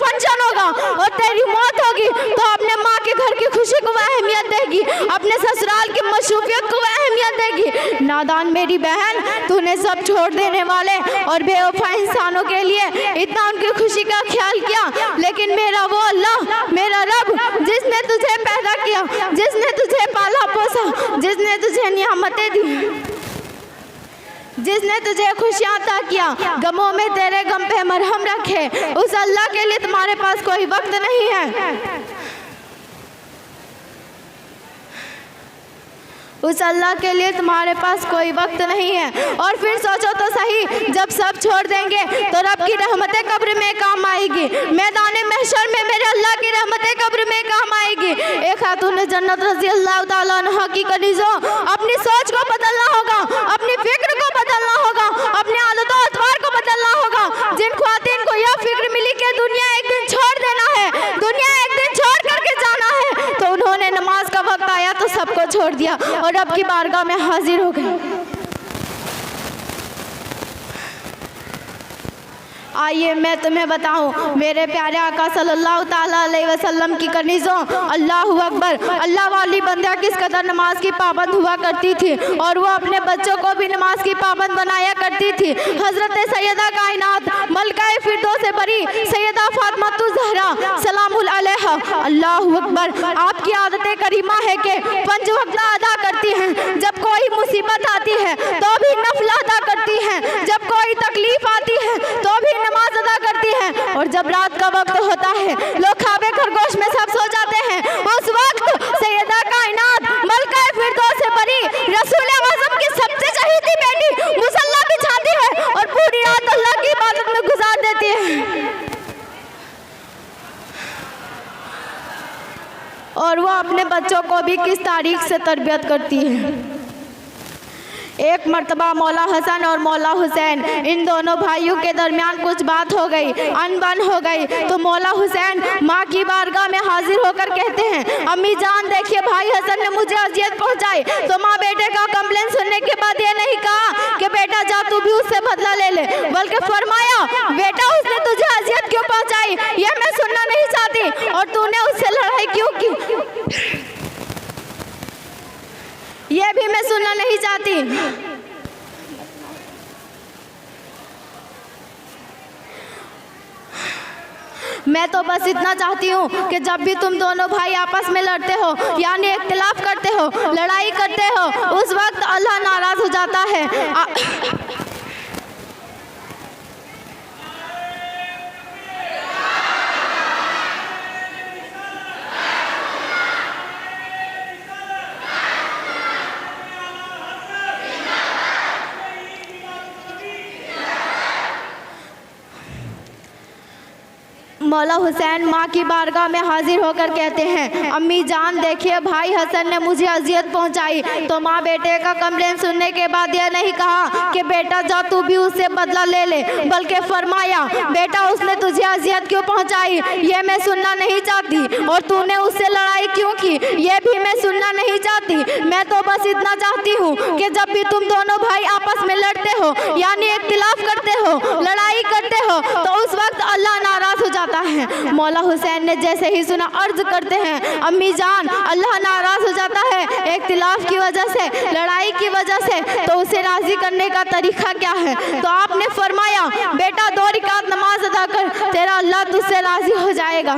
Function होगा और तेरी मौत होगी तो अपने माँ के घर की खुशी को वह अहमियत देगी, अपने ससुराल की मशरूफियत को वह अहमियत देगी। नादान मेरी बहन, तूने सब छोड़ देने वाले और बेवफा इंसानों के लिए इतना उनकी खुशी का ख्याल किया, लेकिन मेरा वो अल्लाह, मेरा रब, जिसने तुझे पैदा किया, जिसने तुझे पाला पोसा, जिसने तुझे नियामतें दी, जिसने तुझे खुशियाँ अता किया, गमों में तेरे गम पे मरहम रखे, उस अल्लाह के लिए तुम्हारे पास कोई वक्त नहीं है। उस अल्लाह के लिए तुम्हारे पास कोई वक्त नहीं है। और फिर सोचो तो सही, जब सब छोड़ देंगे तो रब की रहमतें कब्र में काम आएगी, मैदान महशर में मेरे अल्लाह की रहमतें कब्र में काम आएगी। एक खातून जन्नत रज़ी अल्लाह ताला अन्हा की कनीज़ों, अपनी सोच को बदलना होगा, अपनी फिक्र को बदलना होगा, अपने आदतों अतवार को बदलना होगा। जिन ख्वातीन को यह फिक्र मिली कि दुनिया एक दिन छोड़ देना है, दुनिया एक दिन छोड़ करके जाना है, तो उन्होंने नमाज का वक्त आया तो सबको छोड़ दिया और रब की बारगाह में हाजिर हो गए। आइए मैं तुम्हें बताऊं, मेरे प्यारे आका सल्लल्लाहु ताला अलैहि वसल्लम की कनीज़ों, अल्लाहु अकबर, अल्लाह वाली बंदियाँ किस कदर नमाज की पाबंद हुआ करती थी और वो अपने बच्चों को भी नमाज की पाबंद बनाया करती थी। हज़रत सैयदा कायनात मलकाए फिरदौस बरी सैयदा फातिमा ज़हरा सलामुल अलैहा, अल्लाहु अकबर, आपकी आदत करीमा है कि 5 वक्त अदा करती हैं। जब कोई मुसीबत आती है तो भी नफल अदा करती हैं, जब कोई तकलीफ आती है तो भी नमाज अदा करती हैं, और जब रात का वक्त होता है लोग खाबे खरगोश में सब सो जाते हैं, उस वक्त सैयदा कायनात मलकाए फिरदौस बरी रसूल आज़म की सबसे चहेती बेटी मुसल्ला बिछाती है और पूरी रात अल्लाह की इबादत में गुजार देती है। और वो अपने बच्चों को भी किस तारीख से तरबियत करती है। एक मर्तबा मौला हसन और मौला हुसैन, इन दोनों भाइयों के दरमियान कुछ बात हो गई, अनबन हो गई, तो मौला हुसैन माँ की बारगाह में हाजिर होकर कहते हैं, अम्मी जान देखिए भाई हसन ने मुझे अजियत पहुँचाई। तो माँ बेटे का कंप्लेन सुनने के बाद ये नहीं कहा कि बेटा जा तू भी उससे बदला ले ले, बल्कि फरमाया बेटा उसने तुझे अजियत क्यों पहुँचाई ये मैं सुनना नहीं चाहती, और तूने उससे लड़ाई क्यों की ये भी मैं सुनना नहीं चाहती। मैं तो बस इतना चाहती हूँ कि जब भी तुम दोनों भाई आपस में लड़ते हो, यानी इख्तिलाफ करते हो, लड़ाई करते हो, उस वक्त अल्लाह नाराज़ हो जाता है। मौला हुसैन माँ की बारगाह में हाजिर होकर कहते हैं, अम्मी जान देखिए भाई हसन ने मुझे अजियत पहुँचाई। तो माँ बेटे का कंप्लेन सुनने के बाद यह नहीं कहा कि बेटा जा तू भी उससे बदला ले ले, बल्कि फरमाया बेटा उसने तुझे अजियत क्यों पहुँचाई ये मैं सुनना नहीं चाहती, और तूने उससे लड़ाई क्यों की ये भी मैं सुनना नहीं चाहती। मैं तो बस इतना चाहती हूँ कि जब भी तुम दोनों भाई आपस में लड़ते हो, यानी इख्तिलाफ करते हो, लड़ाई करते हो, तो उस वक्त अल्लाह नाराज़ हो जाता है। मौला हुसैन ने जैसे ही सुना अर्ज करते हैं, अम्मी जान अल्लाह नाराज़ हो जाता है इख्तिलाफ की वजह से, लड़ाई की वजह से, तो उसे राज़ी करने का तरीका क्या है। तो आपने फरमाया बेटा 2 रकात नमाज अदा कर, तेरा अल्लाह तुझसे राज़ी हो जाएगा।